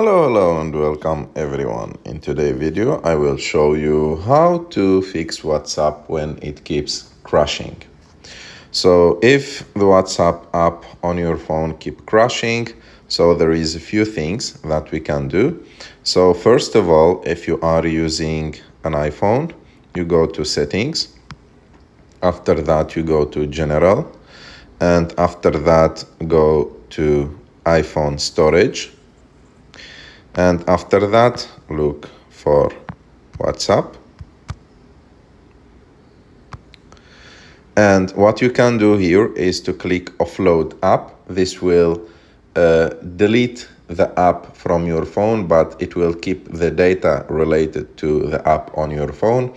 Hello and welcome everyone. In today's video I will show you how to fix WhatsApp when it keeps crashing. So if the WhatsApp app on your phone keep crashing, so there is a few things that we can do. So first of all, if you are using an iPhone, you go to settings. After that you go to general, and after that go to iPhone storage. And after that, look for WhatsApp. And what you can do here is to click offload app. This will delete the app from your phone, but it will keep the data related to the app on your phone.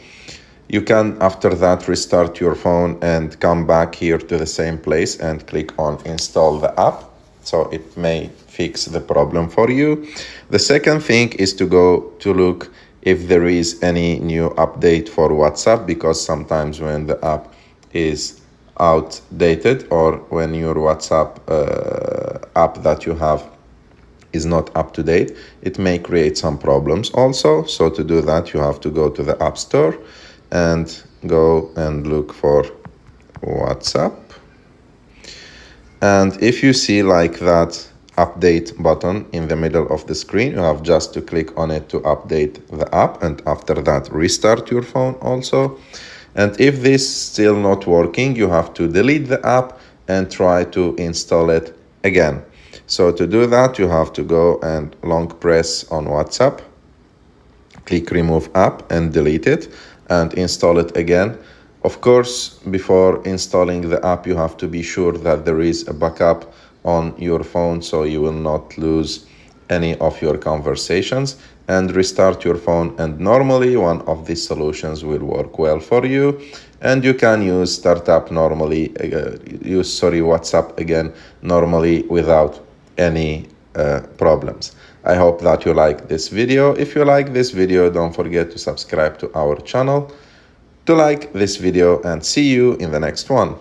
You can, after that, restart your phone and come back here to the same place and click on install the app. So it may fix the problem for you. The second thing is to go to look if there is any new update for WhatsApp, because sometimes when the app is outdated or when your WhatsApp app that you have is not up to date, it may create some problems also. So to do that, you have to go to the App Store and go and look for WhatsApp. And if you see like that update button in the middle of the screen, you have just to click on it to update the app, and after that restart your phone also. And if this still not working, you have to delete the app and try to install it again. So to do that, you have to go and long press on WhatsApp, click remove app and delete it and install it again. Of course, before installing the app, you have to be sure that there is a backup on your phone so you will not lose any of your conversations, and restart your phone, and normally one of these solutions will work well for you, and you can use startup normally, WhatsApp again normally without any problems. I hope that you like this video. If you like this video, don't forget to subscribe to our channel, to like this video, and see you in the next one.